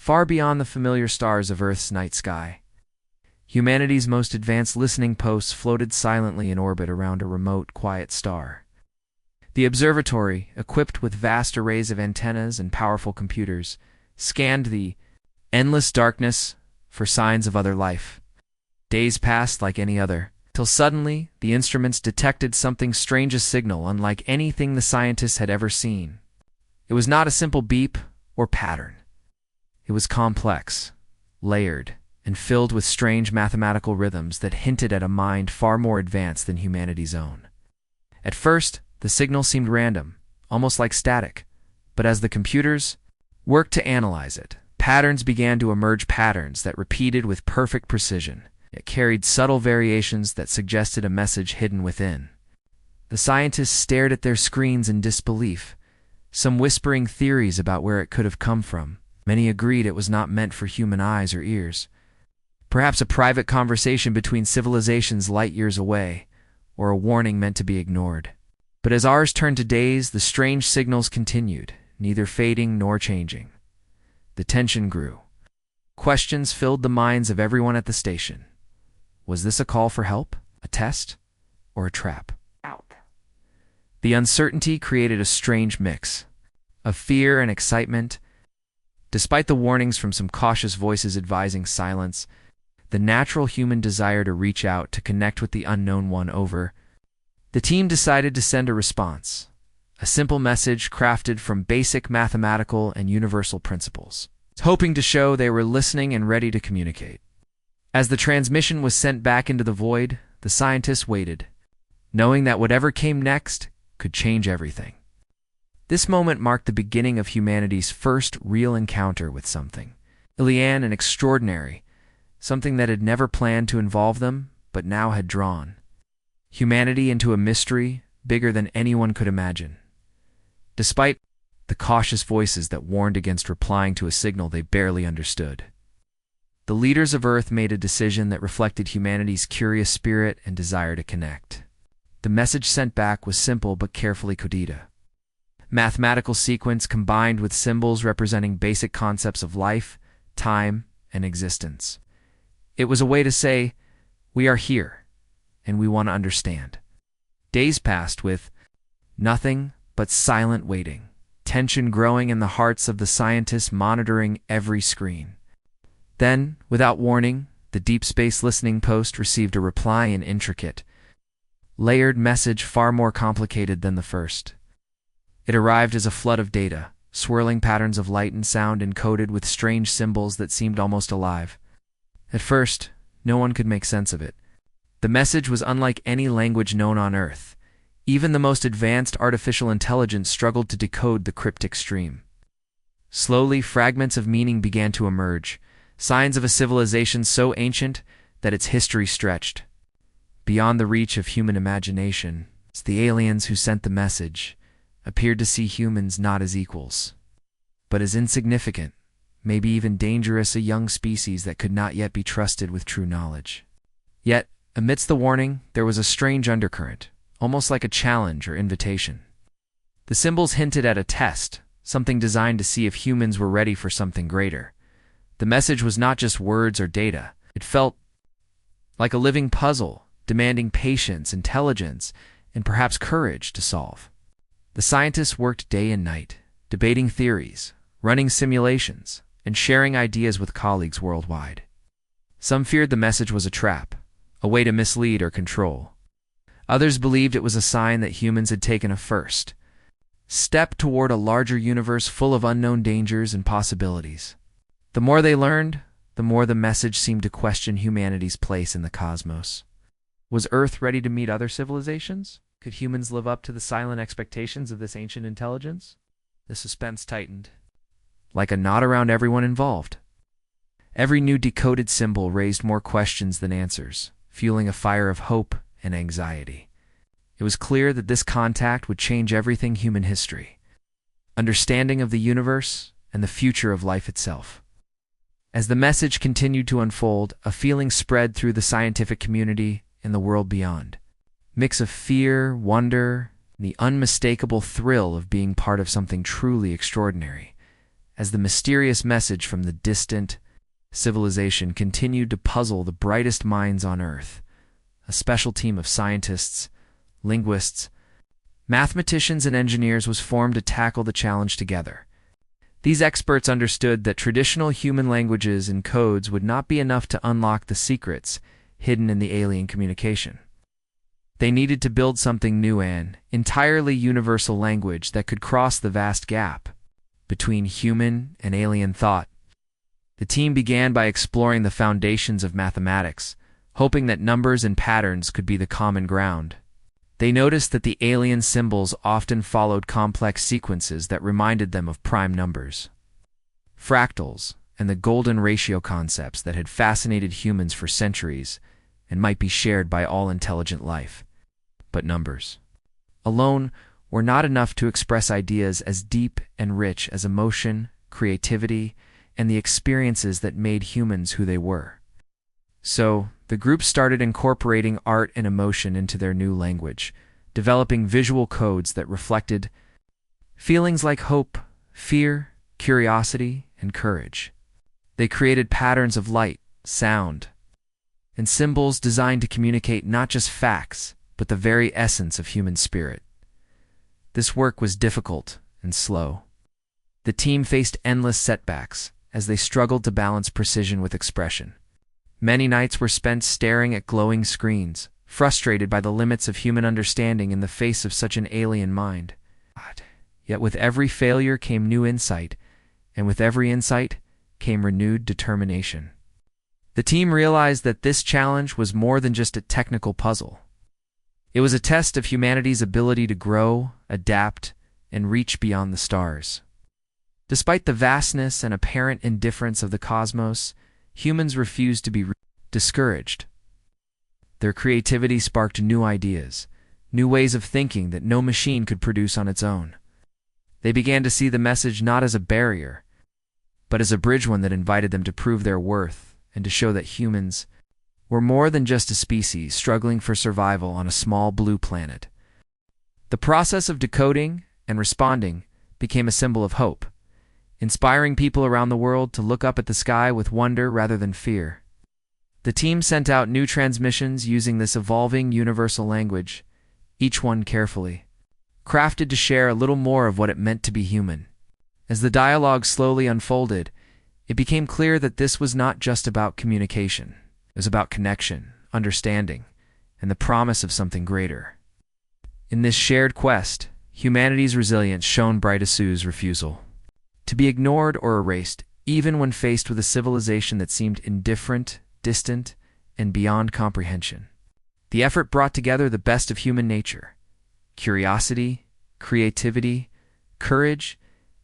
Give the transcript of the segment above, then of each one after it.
far beyond the familiar stars of Earth's night sky. Humanity's most advanced listening posts floated silently in orbit around a remote, quiet star. The observatory, equipped with vast arrays of antennas and powerful computers, scanned the endless darkness for signs of other life. Days passed like any other, till suddenly the instruments detected something strange, a signal unlike anything the scientists had ever seen. It was not a simple beep or pattern. It was complex, layered, and filled with strange mathematical rhythms that hinted at a mind far more advanced than humanity's own. At first, the signal seemed random, almost like static, but as the computers worked to analyze it, patterns began to emerge, patterns that repeated with perfect precision, yet carried subtle variations that suggested a message hidden within. The scientists stared at their screens in disbelief, some whispering theories about where it could have come from. Many agreed it was not meant for human eyes or ears. Perhaps a private conversation between civilizations light years away, or a warning meant to be ignored. But as hours turned to days, the strange signals continued, neither fading nor changing. The tension grew. Questions filled the minds of everyone at the station. Was this a call for help, a test, or a trap? The uncertainty created a strange mix of fear and excitement. Despite the warnings from some cautious voices advising silence, the natural human desire to reach out to connect with the unknown won over. The team decided to send a response, a simple message crafted from basic mathematical and universal principles, hoping to show they were listening and ready to communicate. As the transmission was sent back into the void, the scientists waited, knowing that whatever came next could change everything. This moment marked the beginning of humanity's first real encounter with something alien and extraordinary, something that had never planned to involve them, but now had drawn humanity into a mystery bigger than anyone could imagine. Despite the cautious voices that warned against replying to a signal they barely understood, the leaders of Earth made a decision that reflected humanity's curious spirit and desire to connect. The message sent back was simple but carefully coded. Mathematical sequence combined with symbols representing basic concepts of life, time, and existence. It was a way to say, we are here, and we want to understand. Days passed with nothing but silent waiting, tension growing in the hearts of the scientists monitoring every screen. Then, without warning, the Deep Space Listening Post received a reply, an intricate, layered message far more complicated than the first. It arrived as a flood of data, swirling patterns of light and sound encoded with strange symbols that seemed almost alive. At first, no one could make sense of it. The message was unlike any language known on Earth. Even the most advanced artificial intelligence struggled to decode the cryptic stream. Slowly, fragments of meaning began to emerge, signs of a civilization so ancient that its history stretched beyond the reach of human imagination. The aliens who sent the message appeared to see humans not as equals, but as insignificant, maybe even dangerous, a young species that could not yet be trusted with true knowledge. Yet, amidst the warning, there was a strange undercurrent, almost like a challenge or invitation. The symbols hinted at a test, something designed to see if humans were ready for something greater. The message was not just words or data. It felt like a living puzzle, demanding patience, intelligence, and perhaps courage to solve. The scientists worked day and night, debating theories, running simulations, and sharing ideas with colleagues worldwide. Some feared the message was a trap, a way to mislead or control. Others believed it was a sign that humans had taken a first step toward a larger universe full of unknown dangers and possibilities. The more they learned, the more the message seemed to question humanity's place in the cosmos. Was Earth ready to meet other civilizations? Could humans live up to the silent expectations of this ancient intelligence? The suspense tightened, like a knot around everyone involved. Every new decoded symbol raised more questions than answers, fueling a fire of hope and anxiety. It was clear that this contact would change everything: human history, understanding of the universe, and the future of life itself. As the message continued to unfold, a feeling spread through the scientific community and the world beyond. Mix of fear, wonder, and the unmistakable thrill of being part of something truly extraordinary. as the mysterious message from the distant civilization continued to puzzle the brightest minds on Earth. A special team of scientists, linguists, mathematicians, and engineers was formed to tackle the challenge together. These experts understood that traditional human languages and codes would not be enough to unlock the secrets hidden in the alien communication. They needed to build something new, an entirely universal language that could cross the vast gap between human and alien thought. The team began by exploring the foundations of mathematics, hoping that numbers and patterns could be the common ground. They noticed that the alien symbols often followed complex sequences that reminded them of prime numbers, fractals, and the golden ratio concepts that had fascinated humans for centuries and might be shared by all intelligent life. But numbers alone were not enough to express ideas as deep and rich as emotion, creativity, and the experiences that made humans who they were. So, the group started incorporating art and emotion into their new language, developing visual codes that reflected feelings like hope, fear, curiosity, and courage. They created patterns of light, sound, and symbols designed to communicate not just facts, but the very essence of human spirit. This work was difficult and slow. The team faced endless setbacks as they struggled to balance precision with expression. Many nights were spent staring at glowing screens, frustrated by the limits of human understanding in the face of such an alien mind. Yet with every failure came new insight, and with every insight came renewed determination. The team realized that this challenge was more than just a technical puzzle. It was a test of humanity's ability to grow, adapt, and reach beyond the stars. Despite the vastness and apparent indifference of the cosmos, humans refused to be discouraged. Their creativity sparked new ideas, new ways of thinking that no machine could produce on its own. They began to see the message not as a barrier, but as a bridge, one that invited them to prove their worth and to show that humans were more than just a species struggling for survival on a small blue planet. The process of decoding and responding became a symbol of hope, inspiring people around the world to look up at the sky with wonder rather than fear. The team sent out new transmissions using this evolving universal language, each one carefully crafted to share a little more of what it meant to be human. As the dialogue slowly unfolded, it became clear that this was not just about communication. It was about connection, understanding, and the promise of something greater. In this shared quest, humanity's resilience shone bright as Sue's refusal to be ignored or erased, even when faced with a civilization that seemed indifferent, distant, and beyond comprehension. The effort brought together the best of human nature: curiosity, creativity, courage,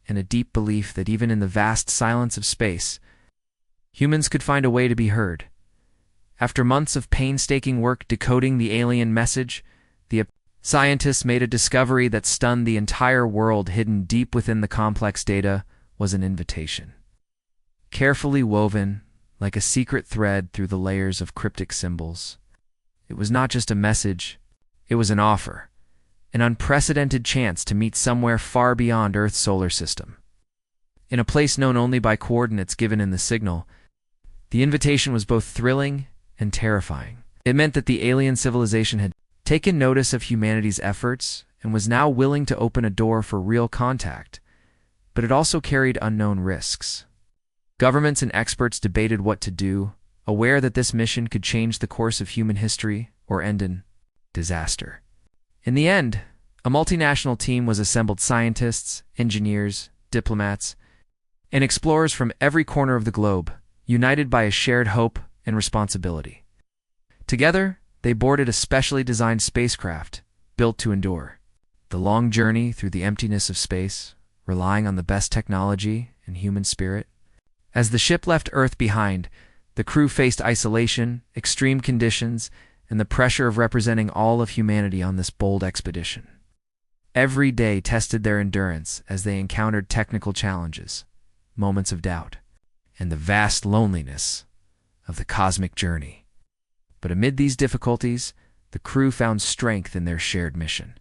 and a deep belief that even in the vast silence of space, humans could find a way to be heard. After months of painstaking work decoding the alien message, the scientists made a discovery that stunned the entire world. Hidden deep within the complex data was an invitation, carefully woven like a secret thread through the layers of cryptic symbols. It was not just a message, it was an offer, an unprecedented chance to meet somewhere far beyond Earth's solar system. In a place known only by coordinates given in the signal, the invitation was both thrilling and terrifying. It meant that the alien civilization had taken notice of humanity's efforts and was now willing to open a door for real contact, but it also carried unknown risks. Governments and experts debated what to do, aware that this mission could change the course of human history or end in disaster. In the end, a multinational team was assembled: scientists, engineers, diplomats, and explorers from every corner of the globe, united by a shared hope and responsibility. Together, they boarded a specially designed spacecraft built to endure the long journey through the emptiness of space, relying on the best technology and human spirit. As the ship left Earth behind, the crew faced isolation, extreme conditions, and the pressure of representing all of humanity on this bold expedition. Every day tested their endurance as they encountered technical challenges, moments of doubt, and the vast loneliness of the cosmic journey. But amid these difficulties, the crew found strength in their shared mission,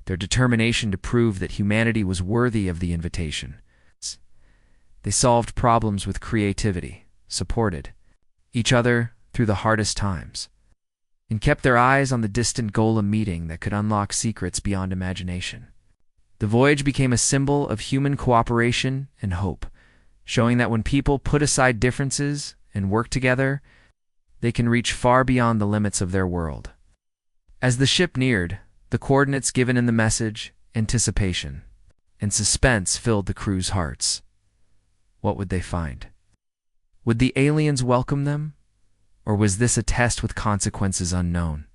their determination to prove that humanity was worthy of the invitation. They solved problems with creativity, supported each other through the hardest times, and kept their eyes on the distant Golem meeting that could unlock secrets beyond imagination. The voyage became a symbol of human cooperation and hope, showing that when people put aside differences and work together, they can reach far beyond the limits of their world. As the ship neared, the coordinates given in the message, anticipation and suspense filled the crew's hearts. What would they find? Would the aliens welcome them? Or was this a test with consequences unknown?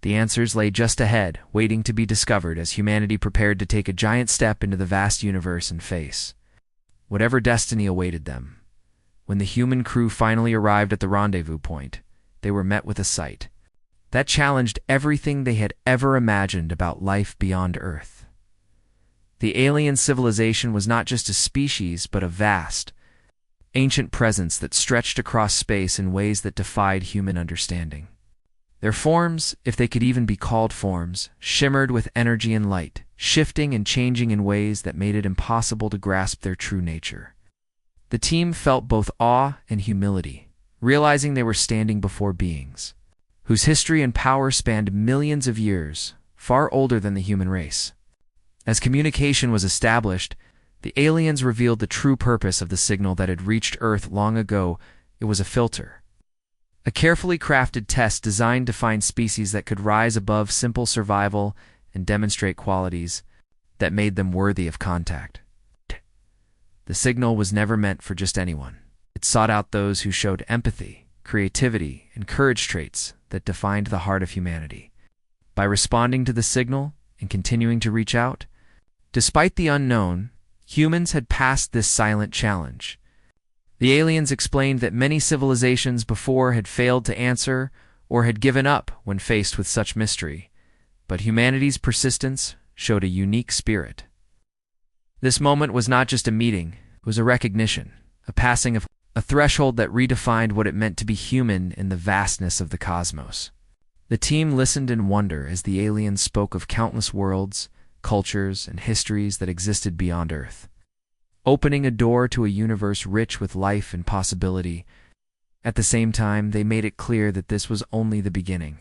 The answers lay just ahead, waiting to be discovered as humanity prepared to take a giant step into the vast universe and face whatever destiny awaited them. When the human crew finally arrived at the rendezvous point, they were met with a sight that challenged everything they had ever imagined about life beyond Earth. The alien civilization was not just a species, but a vast, ancient presence that stretched across space in ways that defied human understanding. Their forms, if they could even be called forms, shimmered with energy and light, shifting and changing in ways that made it impossible to grasp their true nature. The team felt both awe and humility, realizing they were standing before beings whose history and power spanned millions of years, far older than the human race. As communication was established, the aliens revealed the true purpose of the signal that had reached Earth long ago. It was a filter, a carefully crafted test designed to find species that could rise above simple survival and demonstrate qualities that made them worthy of contact. The signal was never meant for just anyone. It sought out those who showed empathy, creativity, and courage, traits that defined the heart of humanity. By responding to the signal and continuing to reach out, despite the unknown, humans had passed this silent challenge. The aliens explained that many civilizations before had failed to answer or had given up when faced with such mystery, but humanity's persistence showed a unique spirit. This moment was not just a meeting, it was a recognition, a passing of a threshold that redefined what it meant to be human in the vastness of the cosmos. The team listened in wonder as the aliens spoke of countless worlds, cultures, and histories that existed beyond Earth, opening a door to a universe rich with life and possibility. At the same time, they made it clear that this was only the beginning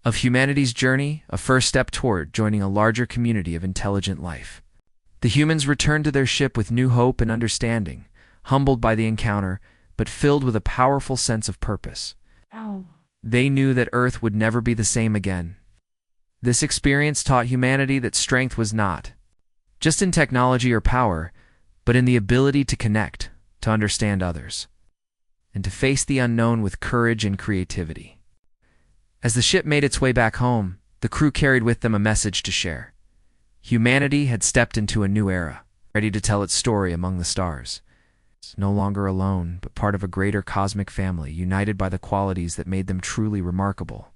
of humanity's journey, a first step toward joining a larger community of intelligent life. The humans returned to their ship with new hope and understanding, humbled by the encounter, but filled with a powerful sense of purpose. They knew that Earth would never be the same again. This experience taught humanity that strength was not just in technology or power, but in the ability to connect, to understand others, and to face the unknown with courage and creativity. As the ship made its way back home, the crew carried with them a message to share. Humanity had stepped into a new era, ready to tell its story among the stars. It's no longer alone, but part of a greater cosmic family, united by the qualities that made them truly remarkable.